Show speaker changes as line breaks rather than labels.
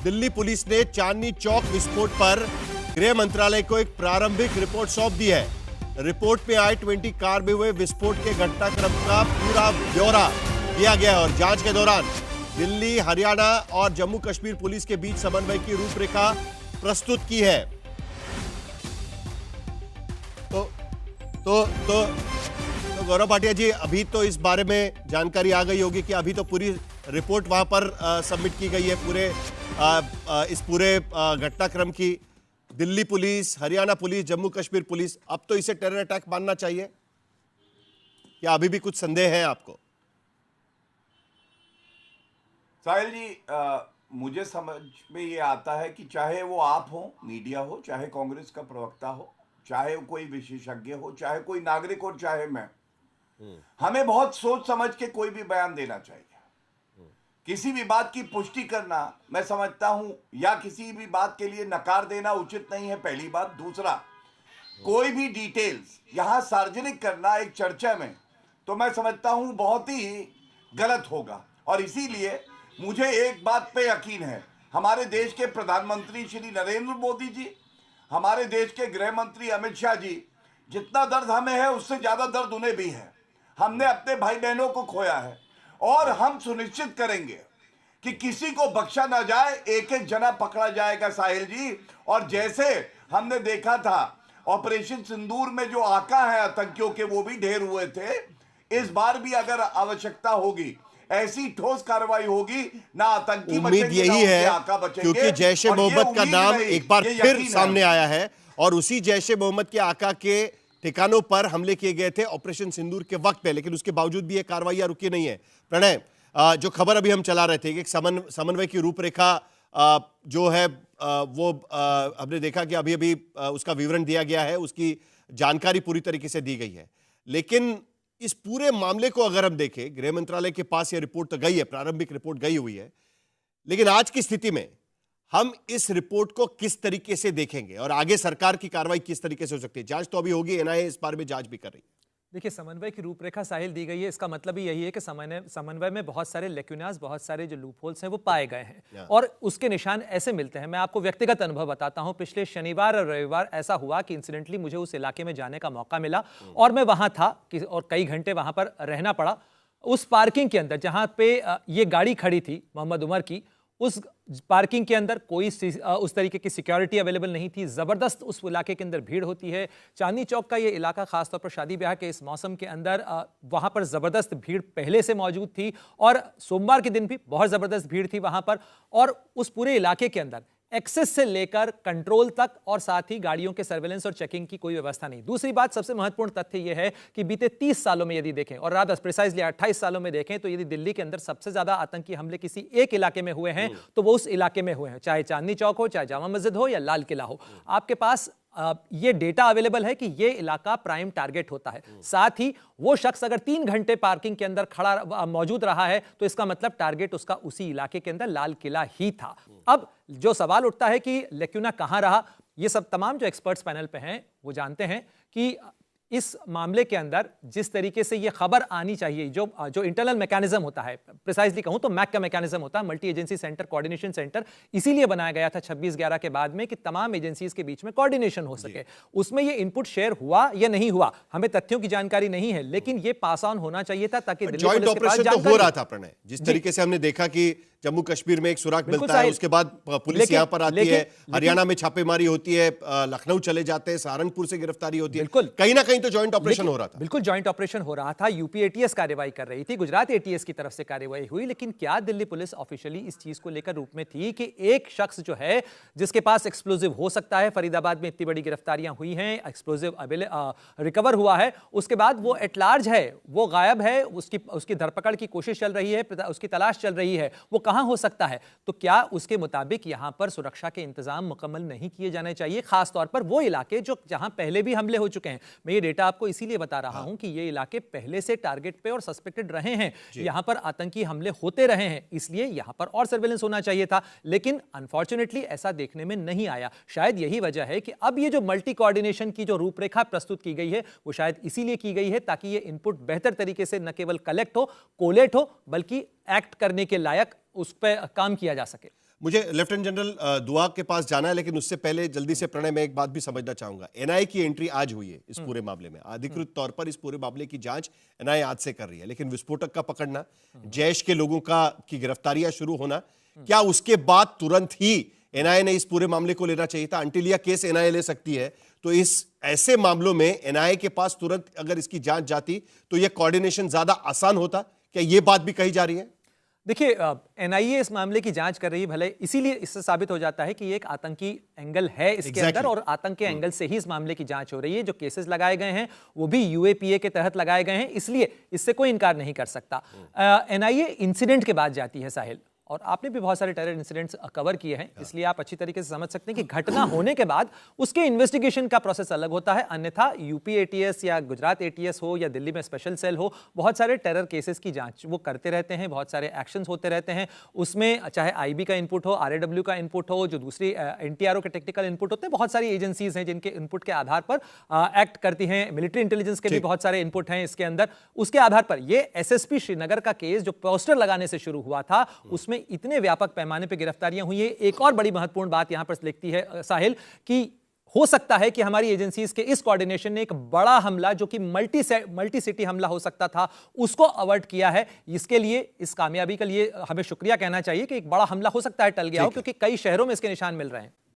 Delhi police ने चांदनी चौक विस्फोट पर गृह मंत्रालय को एक प्रारंभिक रिपोर्ट सौंप दी है। रिपोर्ट में i20 कार में हुए विस्फोट के घटनाक्रम का पूरा ब्यौरा दिया गया है और जांच के दौरान दिल्ली, हरियाणा और जम्मू कश्मीर पुलिस के बीच समन्वय की रूपरेखा प्रस्तुत की है। तो गौरव भाटिया जी, अभी तो इस बारे में जानकारी आ गई होगी कि अभी तो पूरी रिपोर्ट वहां पर सबमिट की गई है इस पूरे घटनाक्रम की। Delhi police, Haryana police, Jammu Kashmir police, अब तो इसे टेरर अटैक मानना चाहिए या अभी भी कुछ संदेह है आपको?
साहिल जी, मुझे समझ में ये आता है कि चाहे वो आप हो, मीडिया हो, चाहे कांग्रेस का प्रवक्ता हो, चाहे कोई विशेषज्ञ हो, चाहे कोई नागरिक हो, चाहे मैं, हमें बहुत सोच समझ के कोई भी बयान देना चाहिए। किसी भी बात की पुष्टि करना, मैं समझता हूं, या किसी भी बात के लिए नकार देना उचित नहीं है, पहली बात। दूसरा, कोई भी डिटेल्स यहां सार्वजनिक करना एक चर्चा में, तो मैं समझता हूं बहुत ही गलत होगा। और इसीलिए मुझे एक बात पे यकीन है, हमारे देश के प्रधानमंत्री श्री नरेंद्र मोदी जी, हमारे देश के गृह मंत्री अमित शाह जी, जितना दर्द हमें है उससे ज्यादा दर्द उन्हें भी है। हमने अपने भाई बहनों को खोया है और हम सुनिश्चित करेंगे कि किसी को बख्शा ना जाए, एक एक जना पकड़ा जाएगा साहिल जी। और जैसे हमने देखा था ऑपरेशन सिंदूर में जो आका है आतंकियों के, वो भी ढेर हुए थे, इस बार भी अगर आवश्यकता होगी ऐसी ठोस कार्रवाई होगी, ना आतंकी
उम्मीद यही है क्योंकि जैश ए मोहम्मद का नाम एक बार फिर सामने आया है और उसी जैश ए मोहम्मद के आका के ठिकानों पर हमले किए गए थे ऑपरेशन सिंदूर के वक्त पे, लेकिन उसके बावजूद भी ये कार्रवाई रुकी नहीं है। प्रणय, जो खबर अभी हम चला रहे थे कि समन्वय की रूपरेखा जो है वो हमने देखा कि अभी अभी उसका विवरण दिया गया है, उसकी जानकारी पूरी तरीके से दी गई है। लेकिन इस पूरे मामले को अगर हम देखें, गृह मंत्रालय के पास यह रिपोर्ट तो गई है, प्रारंभिक रिपोर्ट गई हुई है, लेकिन आज की स्थिति में हम इस रिपोर्ट को किस तरीके से देखेंगे और आगे सरकार की कार्रवाई किस तरीके से हो सकती है? जांच तो अभी होगी, एनआईए इस बारे में जांच भी कर रही है।
देखिए, समन्वय की रूपरेखा साहिल दी गई है, इसका मतलब ही यही है कि समन्वय में बहुत सारे लेक्यूनास, बहुत सारे जो लूपहोल्स हैं वो पाए गए हैं और उसके निशान ऐसे मिलते हैं। मैं आपको व्यक्तिगत अनुभव बताता हूं, पिछले शनिवार और रविवार ऐसा हुआ कि इंसिडेंटली मुझे उस इलाके में जाने का मौका मिला और मैं वहां था और कई घंटे वहां पर रहना पड़ा। उस पार्किंग के अंदर जहां पे ये गाड़ी खड़ी थी मोहम्मद उमर की, उस पार्किंग के अंदर कोई उस तरीके की सिक्योरिटी अवेलेबल नहीं थी। ज़बरदस्त उस इलाके के अंदर भीड़ होती है। चांदनी चौक का ये इलाका खासतौर पर शादी ब्याह के इस मौसम के अंदर वहाँ पर ज़बरदस्त भीड़ पहले से मौजूद थी और सोमवार के दिन भी बहुत ज़बरदस्त भीड़ थी वहाँ पर। और उस पूरे इलाके के अंदर एक्सेस से लेकर कंट्रोल तक और साथ ही गाड़ियों के सर्वेलेंस और चेकिंग की कोई व्यवस्था नहीं। दूसरी बात, सबसे महत्वपूर्ण तथ्य यह है कि बीते 30 सालों में यदि देखें और रात प्रिसाइजली 28 सालों में देखें, तो यदि दिल्ली के अंदर सबसे ज्यादा आतंकी हमले किसी एक इलाके में हुए हैं तो वो उस इलाके में हुए हैं, चाहे चांदनी चौक हो, चाहे जामा मस्जिद हो या लाल किला हो। आपके पास ये डेटा अवेलेबल है कि ये इलाका प्राइम टारगेट होता है। साथ ही वो शख्स अगर 3 घंटे पार्किंग के अंदर खड़ा मौजूद रहा है तो इसका मतलब टारगेट उसका उसी इलाके के अंदर लाल किला ही था। अब जो सवाल उठता है कि लेक्यूना कहां रहा, ये सब तमाम जो एक्सपर्ट्स पैनल पे हैं वो जानते हैं कि इस मामले के अंदर जिस तरीके से ये खबर आनी चाहिए, जो इंटरनल मैकेनिज्म होता है, प्रिसाइजली कहूं तो मैक का मैकेनिज्म होता है, multi agency centre coordination centre, इसीलिए बनाया गया था 26/11 के बाद में कि तमाम एजेंसीज के बीच में कोऑर्डिनेशन हो सके। उसमें ये इनपुट शेयर हुआ या नहीं हुआ, हमें तथ्यों की जानकारी नहीं है, लेकिन ये पास ऑन होना चाहिए था ताकि
जॉइंट ऑपरेशन तो हो रहा था। प्रणय, जिस तरीके से हमने देखा कि जम्मू कश्मीर में एक सुराग मिलता है, उसके बाद पुलिस यहां पर आती है, हरियाणा में छापेमारी होती है, लखनऊ चले जाते हैं, सहारनपुर से गिरफ्तारी होती है, कहीं ना कहीं तो जॉइंट ऑपरेशन हो रहा था।
बिल्कुल जॉइंट ऑपरेशन हो रहा था। यूपी एटीएस कार्रवाई कर रही थी, गुजरात एटीएस की तरफ से कार्रवाई हुई, लेकिन क्या दिल्ली पुलिस ऑफिशियली इस चीज को लेकर रूप में थी कि एक शख्स जो है जिसके पास एक्सप्लोजिव हो सकता है, फरीदाबाद में इतनी बड़ी गिरफ्तारियां हुई हैं, एक्सप्लोजिव रिकवर हुआ है, उसके बाद वो एट लार्ज है, वो गायब है, उसकी धरपकड़ की कोशिश चल रही है, उसकी तलाश चल रही है, वो कहां हो सकता है? तो क्या उसके मुताबिक यहां पर सुरक्षा के इंतजाम मुकम्मल नहीं किए जाने चाहिए, खासतौर पर वो इलाके जो जहां पहले भी हमले हो चुके हैं? मैं ये डेटा आपको इसीलिए बता रहा हूं कि ये इलाके पहले से टारगेट पे और सस्पेक्टेड रहे हैं, यहां पर आतंकी हमले होते रहे हैं, इसलिए यहां पर और सर्वेलेंस होना चाहिए था, लेकिन अनफॉर्चुनेटली ऐसा देखने में नहीं आया। शायद यही वजह है कि अब ये जो मल्टी कोऑर्डिनेशन की जो रूपरेखा प्रस्तुत की गई है वो शायद इसीलिए की गई है ताकि ये इनपुट बेहतर तरीके से न केवल कलेक्ट हो, कोलेट हो, बल्कि एक्ट करने के लायक उस पर काम किया जा सके।
मुझे लेफ्टिनेंट जनरल दुआ के पास जाना है, लेकिन उससे पहले जल्दी से प्रणय मैं एक बात भी समझना चाहूंगा। एनआईए की एंट्री आज हुई है इस पूरे मामले में, अधिकृत तौर पर इस पूरे मामले की जांच एनआईए आज से कर रही है, लेकिन विस्फोटक का पकड़ना, जैश के लोगों की गिरफ्तारियां शुरू होना, क्या उसके बाद तुरंत ही एनआईए ने इस पूरे मामले को लेना चाहिए था? अंटिल यह केस एनआईए ले सकती है, तो इस ऐसे मामलों में एनआईए के पास तुरंत अगर इसकी जांच जाती तो यह कोऑर्डिनेशन ज्यादा आसान होता। क्या यह बात भी कही जा रही है?
देखिए, एनआईए इस मामले की जांच कर रही है, भले इसीलिए इससे साबित हो जाता है कि ये एक आतंकी एंगल है इसके अंदर, और आतंक के एंगल से ही इस मामले की जांच हो रही है। जो केसेस लगाए गए हैं वो भी यूएपीए के तहत लगाए गए हैं, इसलिए इससे कोई इनकार नहीं कर सकता। एनआईए इंसिडेंट के बाद जाती है साहिल, और आपने भी बहुत सारे टेरर इंसिडेंट्स कवर किए हैं, इसलिए आप अच्छी तरीके से समझ सकते हैं कि घटना होने के बाद उसके इन्वेस्टिगेशन का प्रोसेस अलग होता है। अन्यथा यूपी एटीएस या गुजरात एटीएस हो या दिल्ली में स्पेशल सेल हो, बहुत सारे टेरर केसेस की जांच वो करते रहते हैं, बहुत सारे एक्शंस होते रहते हैं। उसमें चाहे आईबी का इनपुट हो, आरएडब्ल्यू का इनपुट हो, जो दूसरी एनटीआरओ के टेक्निकल इनपुट होते हैं, बहुत सारी एजेंसीज हैं जिनके इनपुट के आधार पर एक्ट करती हैं। मिलिट्री इंटेलिजेंस के भी बहुत सारे इनपुट हैं इसके अंदर। उसके आधार पर ये एसएसपी श्रीनगर का केस जो पोस्टर लगाने से शुरू हुआ था, उसमें इतने व्यापक पैमाने पर गिरफ्तारियां हुई है। एक और बड़ी महत्वपूर्ण बात यहां पर लिखती है साहिल कि हो सकता है कि हमारी एजेंसीज के इस कोऑर्डिनेशन ने एक बड़ा हमला, जो कि मल्टी सिटी हमला हो सकता था, उसको अवॉइड किया है। इसके लिए, इस कामयाबी के लिए हमें शुक्रिया कहना चाहिए कि एक बड़ा हमला हो सकता है टल गया हो, क्योंकि कई शहरों में इसके निशान मिल रहे हैं।